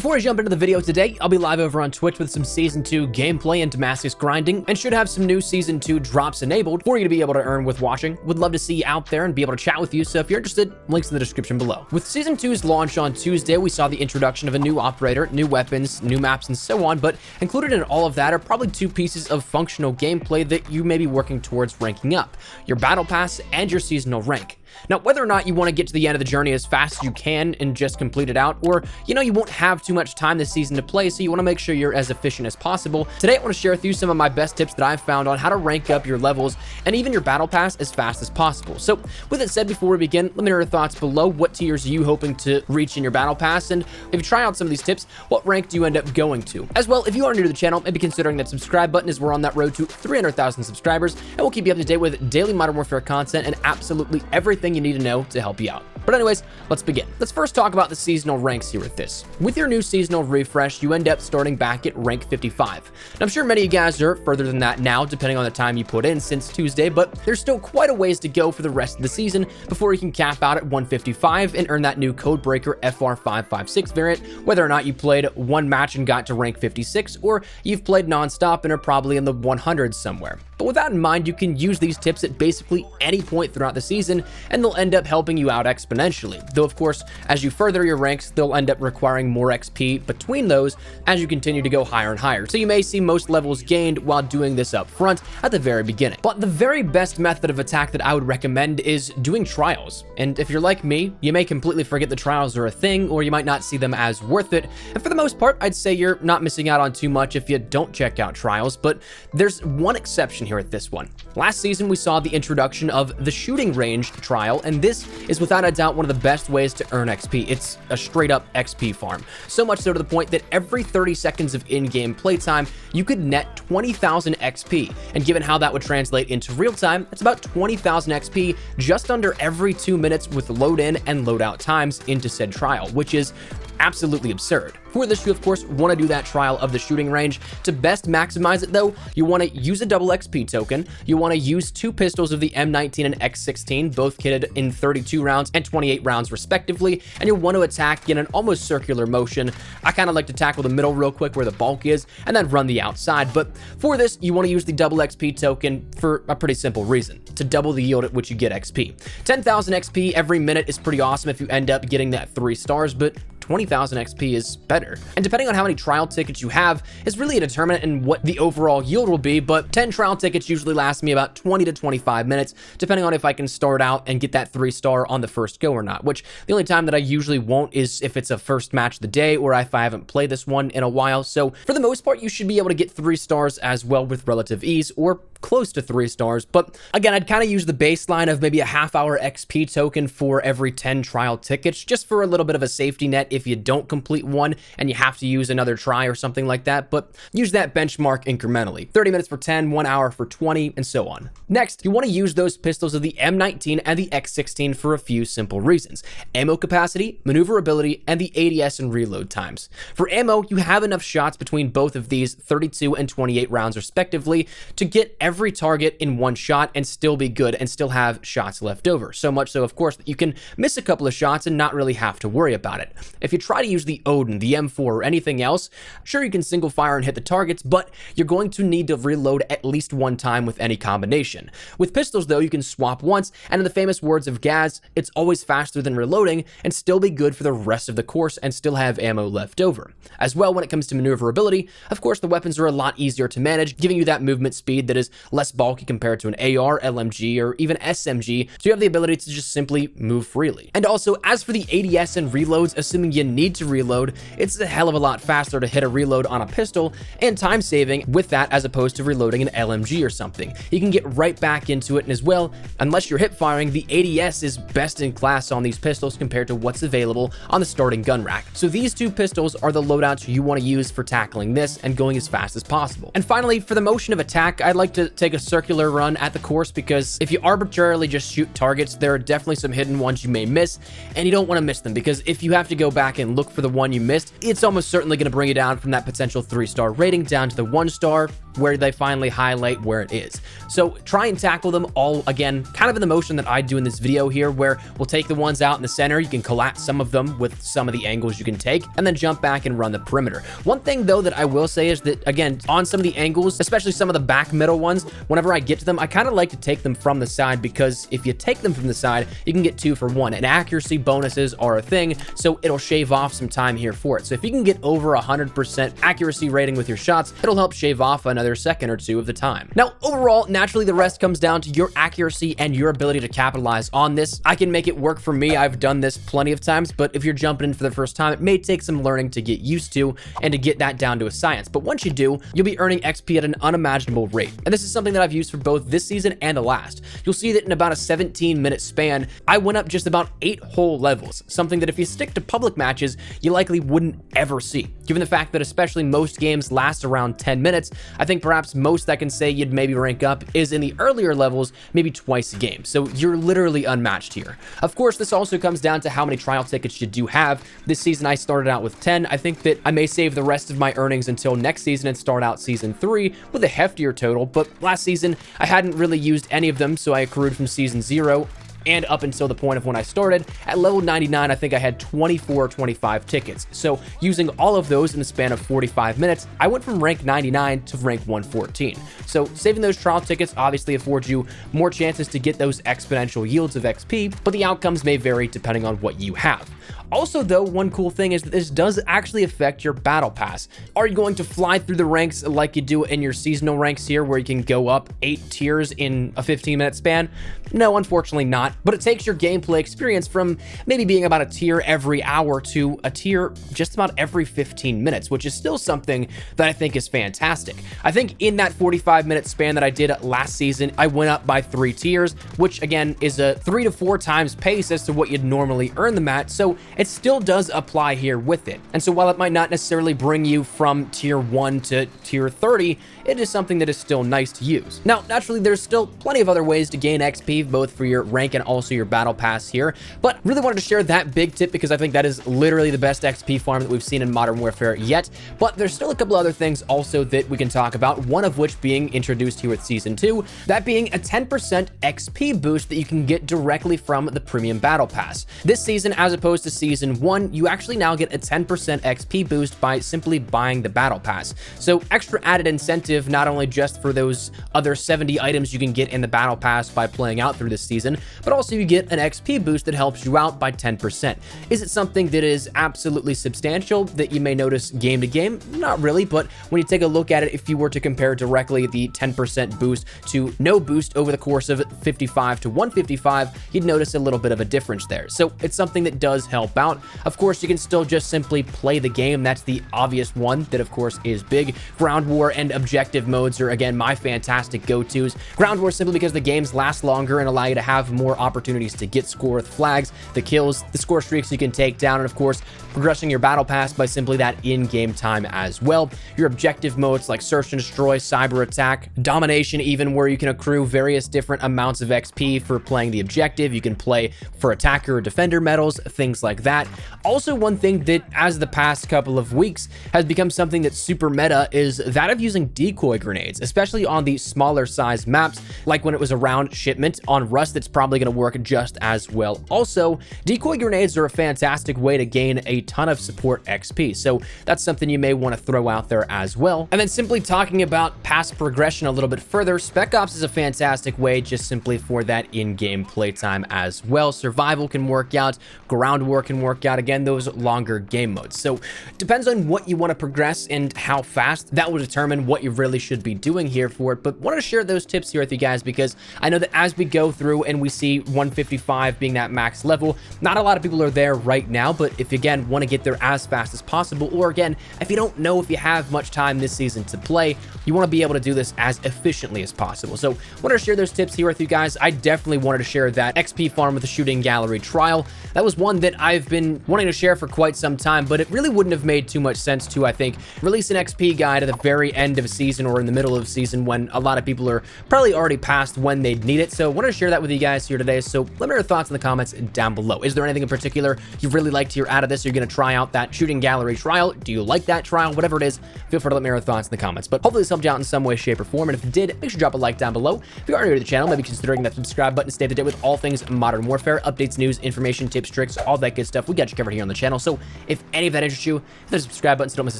Before I jump into the video today, I'll be live over on Twitch with some Season 2 gameplay and Damascus grinding, and should have some new Season 2 drops enabled for you to be able to earn with watching. Would love to see you out there and be able to chat with you, so if you're interested, links in the description below. With Season 2's launch on Tuesday, we saw the introduction of a new operator, new weapons, new maps, and so on, but included in all of that are probably two pieces of functional gameplay that you may be working towards ranking up: your Battle Pass and your seasonal rank. Now, whether or not you want to get to the end of the journey as fast as you can and just complete it out, or, you won't have too much time this season to play, so you want to make sure you're as efficient as possible, today I want to share with you some of my best tips that I've found on how to rank up your levels and even your battle pass as fast as possible. So, with it said, before we begin, let me know your thoughts below. What tiers are you hoping to reach in your battle pass? And if you try out some of these tips, what rank do you end up going to? As well, if you are new to the channel, maybe considering that subscribe button, as we're on that road to 300,000 subscribers, and we'll keep you up to date with daily Modern Warfare content and absolutely everything you need to know to help you out. But anyways, let's begin. Let's first talk about the seasonal ranks here with this. With your new seasonal refresh, you end up starting back at rank 55. And I'm sure many of you guys are further than that now, depending on the time you put in since Tuesday, but there's still quite a ways to go for the rest of the season before you can cap out at 155 and earn that new Codebreaker FR556 variant, whether or not you played one match and got to rank 56, or you've played non-stop and are probably in the 100s somewhere. But with that in mind, you can use these tips at basically any point throughout the season, and they'll end up helping you out exponentially. Though, of course, as you further your ranks, they'll end up requiring more XP between those as you continue to go higher and higher. So you may see most levels gained while doing this up front at the very beginning. But the very best method of attack that I would recommend is doing trials. And if you're like me, you may completely forget the trials are a thing, or you might not see them as worth it. And for the most part, I'd say you're not missing out on too much if you don't check out trials, but there's one exception here with this one. Last season, we saw the introduction of the shooting range trial, and this is without a doubt one of the best ways to earn XP. It's a straight up XP farm. So much so to the point that every 30 seconds of in-game playtime, you could net 20,000 XP. And given how that would translate into real time, it's about 20,000 XP just under every 2 minutes with load in and load out times into said trial, which is absolutely absurd. For this, you of course want to do that trial of the shooting range. To best maximize it though, you want to use a double XP token, you want to use two pistols of the M19 and X16, both kitted in 32 rounds and 28 rounds respectively, and you'll want to attack in an almost circular motion. I kind of like to tackle the middle real quick where the bulk is, and then run the outside, but for this, you want to use the double XP token for a pretty simple reason: to double the yield at which you get XP. 10,000 XP every minute is pretty awesome if you end up getting that 3 stars, but 20,000 XP is better. And depending on how many trial tickets you have is really a determinant in what the overall yield will be, but 10 trial tickets usually last me about 20 to 25 minutes, depending on if I can start out and get that 3-star on the first go or not, which the only time that I usually won't is if it's a first match of the day or if I haven't played this one in a while. So for the most part, you should be able to get 3 stars as well with relative ease, or close to 3 stars. But again, I'd kind of use the baseline of maybe a half-hour XP token for every 10 trial tickets, just for a little bit of a safety net if you don't complete one and you have to use another try or something like that. But use that benchmark incrementally: 30 minutes for 10, 1 hour for 20, and so on. Next, you want to use those pistols of the M19 and the X16 for a few simple reasons: ammo capacity, maneuverability, and the ADS and reload times. For ammo, you have enough shots between both of these 32 and 28 rounds respectively to get every target in one shot and still be good and still have shots left over. So much so, of course, that you can miss a couple of shots and not really have to worry about it. If you try to use the Odin, the M4, or anything else, sure, you can single fire and hit the targets, but you're going to need to reload at least one time with any combination. With pistols, though, you can swap once, and in the famous words of Gaz, it's always faster than reloading and still be good for the rest of the course and still have ammo left over. As well, when it comes to maneuverability, of course, the weapons are a lot easier to manage, giving you that movement speed that is less bulky compared to an AR, LMG, or even SMG, so you have the ability to just simply move freely. And also, as for the ADS and reloads, assuming you need to reload, it's a hell of a lot faster to hit a reload on a pistol and time saving with that as opposed to reloading an LMG or something. You can get right back into it, and as well, unless you're hip firing, the ADS is best in class on these pistols compared to what's available on the starting gun rack. So these two pistols are the loadouts you want to use for tackling this and going as fast as possible. And finally, for the motion of attack, I'd like to take a circular run at the course, because if you arbitrarily just shoot targets, there are definitely some hidden ones you may miss, and you don't want to miss them, because if you have to go back and look for the one you missed, it's almost certainly going to bring you down from that potential 3-star rating down to the 1-star, where they finally highlight where it is. So try and tackle them all, again, kind of in the motion that I do in this video here, where we'll take the ones out in the center. You can collapse some of them with some of the angles you can take, and then jump back and run the perimeter. One thing though that I will say is that, again, on some of the angles, especially some of the back middle ones, whenever I get to them, I kind of like to take them from the side, because if you take them from the side, you can get 2 for 1, and accuracy bonuses are a thing, so it'll shave off some time here for it. So if you can get over 100% accuracy rating with your shots, it'll help shave off another second or 2 of the time. Now, overall, naturally, the rest comes down to your accuracy and your ability to capitalize on this. I can make it work for me. I've done this plenty of times, but if you're jumping in for the first time, it may take some learning to get used to and to get that down to a science. But once you do, you'll be earning XP at an unimaginable rate. And this is something that I've used for both this season and the last. You'll see that in about a 17-minute span, I went up just about 8 whole levels, something that if you stick to public matches, you likely wouldn't ever see. Given the fact that especially most games last around 10 minutes, I think perhaps most I can say you'd maybe rank up is in the earlier levels, maybe twice a game. So you're literally unmatched here. Of course, this also comes down to how many trial tickets you do have. This season, I started out with 10. I think that I may save the rest of my earnings until next season and start out season 3 with a heftier total. But last season, I hadn't really used any of them, so I accrued from season 0 and up until the point of when I started. At level 99, I think I had 24 or 25 tickets. So using all of those in the span of 45 minutes, I went from rank 99 to rank 114. So saving those trial tickets obviously affords you more chances to get those exponential yields of XP, but the outcomes may vary depending on what you have. Also, though, one cool thing is that this does actually affect your battle pass. Are you going to fly through the ranks like you do in your seasonal ranks here, where you can go up 8 tiers in a 15-minute span? No, unfortunately not. But it takes your gameplay experience from maybe being about a tier every hour to a tier just about every 15 minutes, which is still something that I think is fantastic. I think in that 45-minute span that I did last season, I went up by 3 tiers, which again is a 3 to 4 times pace as to what you'd normally earn them at. So it still does apply here with it. And so while it might not necessarily bring you from tier 1 to tier 30, it is something that is still nice to use. Now, naturally, there's still plenty of other ways to gain XP, both for your rank and also your battle pass here, but really wanted to share that big tip because I think that is literally the best XP farm that we've seen in Modern Warfare yet. But there's still a couple other things also that we can talk about, one of which being introduced here with Season 2, that being a 10% XP boost that you can get directly from the Premium Battle Pass. This season, as opposed to Season 1, you actually now get a 10% XP boost by simply buying the Battle Pass. So extra added incentive, not only just for those other 70 items you can get in the Battle Pass by playing out through this season, but also you get an XP boost that helps you out by 10%. Is it something that is absolutely substantial that you may notice game to game? Not really, but when you take a look at it, if you were to compare directly the 10% boost to no boost over the course of 55 to 155, you'd notice a little bit of a difference there. So it's something that does help out. Of course, you can still just simply play the game. That's the obvious one that, of course, is big. Ground War and objective modes are, again, my fantastic go-tos. Ground War simply because the games last longer and allow you to have more opportunities to get score with flags, the kills, the score streaks you can take down, and of course, progressing your battle pass by simply that in-game time as well. Your objective modes like search and destroy, cyber attack, domination, even where you can accrue various different amounts of XP for playing the objective. You can play for attacker or defender medals, things like that. Also, one thing that as the past couple of weeks has become something that's super meta is that of using decoy grenades, especially on the smaller size maps, like when it was around shipment on Rust. That's probably going to work just as well. Also, decoy grenades are a fantastic way to gain a ton of support XP, so that's something you may want to throw out there as well. And then simply talking about pass progression a little bit further, Spec Ops is a fantastic way just simply for that in-game playtime as well. Survival can work out, Ground War can work out, again, those longer game modes. So depends on what you want to progress and how fast. That will determine what you really should be doing here for it. But wanted to share those tips here with you guys because I know that as we go through and we see 155 being that max level, not a lot of people are there right now, but if you again want to get there as fast as possible, or again, if you don't know if you have much time this season to play, you want to be able to do this as efficiently as possible. So wanted to share those tips here with you guys. I definitely wanted to share that XP farm with the shooting gallery trial. That was one that I've I've been wanting to share for quite some time, but it really wouldn't have made too much sense to, I think, release an XP guide at the very end of a season or in the middle of a season when a lot of people are probably already past when they'd need it. So I wanted to share that with you guys here today. So let me know your thoughts in the comments down below. Is there anything in particular you really liked here out of this? You're going to try out that shooting gallery trial? Do you like that trial? Whatever it is, feel free to let me know your thoughts in the comments. But hopefully this helped you out in some way, shape, or form. And if it did, make sure to drop a like down below. If you are new to the channel, maybe considering that subscribe button to stay up to date with all things Modern Warfare, updates, news, information, tips, tricks, all that good stuff. We got you covered here on the channel. So if any of that interests you, hit the subscribe button so don't miss a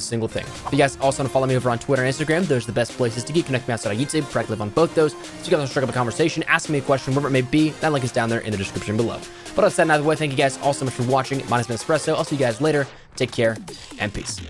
single thing. If you guys also want to follow me over on Twitter and Instagram, those are the best places to get connected me outside of YouTube. Practically live on both those. So you guys want to strike up a conversation, ask me a question, whatever it may be, that link is down there in the description below. But outside of that, thank you guys all so much for watching. My name's been Espresso. I'll see you guys later. Take care and peace.